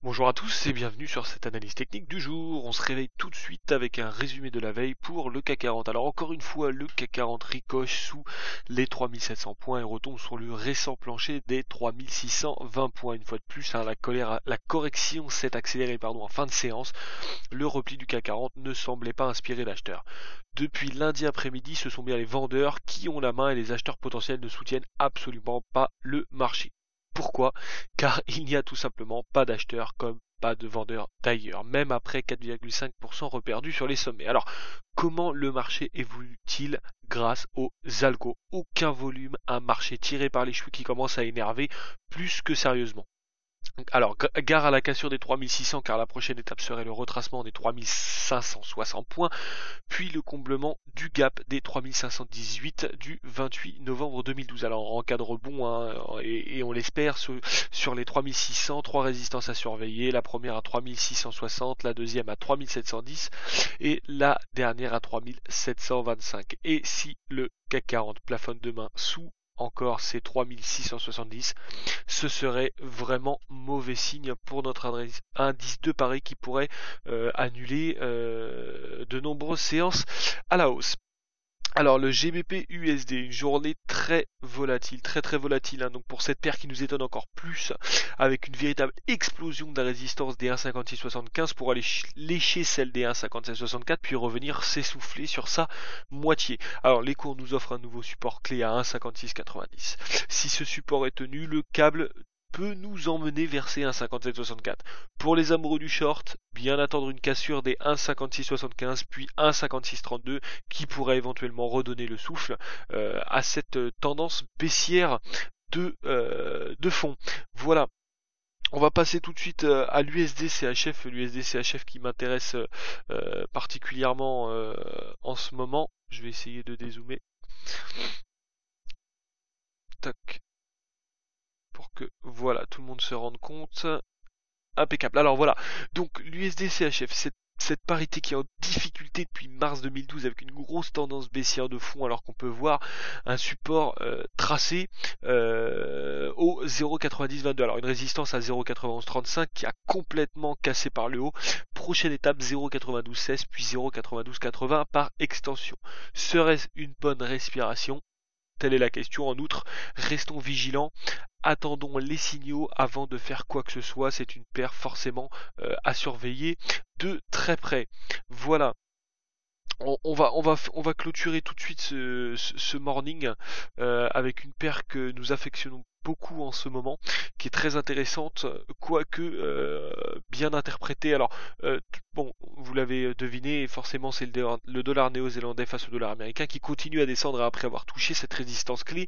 Bonjour à tous et bienvenue sur cette analyse technique du jour. On se réveille tout de suite avec un résumé de la veille pour le CAC 40. Alors encore une fois, le CAC 40 ricoche sous les 3700 points et retombe sur le récent plancher des 3620 points. Une fois de plus, la correction s'est accélérée en fin de séance. Le repli du CAC 40 ne semblait pas inspirer d'acheteurs. Depuis lundi après-midi, ce sont bien les vendeurs qui ont la main et les acheteurs potentiels ne soutiennent absolument pas le marché. Pourquoi? Car il n'y a tout simplement pas d'acheteurs comme pas de vendeurs d'ailleurs, même après 4,5% reperdus sur les sommets. Alors, comment le marché évolue-t-il grâce aux algos? Aucun volume, un marché tiré par les cheveux qui commence à énerver plus que sérieusement. Alors, gare à la cassure des 3600 car la prochaine étape serait le retracement des 3560 points, puis le comblement du gap des 3518 du 28 novembre 2012. Alors en cas de rebond, et on l'espère, sur les 3600, trois résistances à surveiller, la première à 3660, la deuxième à 3710 et la dernière à 3725. Et si le CAC 40 plafonne demain sous encore ces 3670, ce serait vraiment mauvais signe pour notre indice de Paris qui pourrait annuler de nombreuses séances à la hausse. Alors le GBP USD, une journée très volatile, très volatile, hein, donc pour cette paire qui nous étonne encore plus, avec une véritable explosion de la résistance des 1,5675 pour aller lécher celle des 1,5764 puis revenir s'essouffler sur sa moitié. Alors les cours nous offrent un nouveau support clé à 1,5690. Si ce support est tenu, le câble peut nous emmener vers ces 1,5764. Pour les amoureux du short, bien attendre une cassure des 1,5675 puis 1,5632 qui pourrait éventuellement redonner le souffle à cette tendance baissière de fond. Voilà. On va passer tout de suite à l'USD CHF, l'USD CHF qui m'intéresse particulièrement en ce moment. Je vais essayer de dézoomer. Tac. Pour que voilà, tout le monde se rende compte. Impeccable. Alors voilà, donc l'USD CHF, cette parité qui est en difficulté depuis mars 2012 avec une grosse tendance baissière de fond alors qu'on peut voir un support tracé au 0,9022. Alors une résistance à 0,9135 qui a complètement cassé par le haut. Prochaine étape 0,9216 puis 0,9280 par extension. Serait-ce une bonne respiration? Telle est la question. En outre, restons vigilants, attendons les signaux avant de faire quoi que ce soit. C'est une paire forcément à surveiller de très près. Voilà. On va clôturer tout de suite ce morning avec une paire que nous affectionnons beaucoup en ce moment, qui est très intéressante, quoique bien interprétée. Alors, bon, vous l'avez deviné, forcément c'est le dollar néo-zélandais face au dollar américain qui continue à descendre après avoir touché cette résistance clé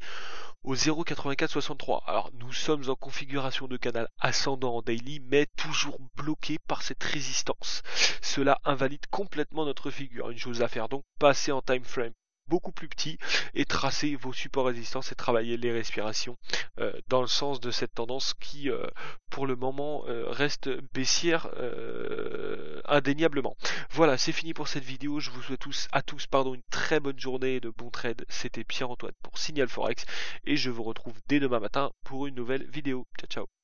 au 0,8463. Alors nous sommes en configuration de canal ascendant en daily, mais toujours bloqué par cette résistance. Cela invalide complètement notre figure. Une chose à faire donc, passer en time frame beaucoup plus petit et tracer vos supports résistance et travailler les respirations dans le sens de cette tendance qui pour le moment reste baissière indéniablement. Voilà, c'est fini pour cette vidéo. Je vous souhaite à tous une très bonne journée et de bons trades. C'était Pierre-Antoine pour Signal Forex et je vous retrouve dès demain matin pour une nouvelle vidéo. Ciao ciao.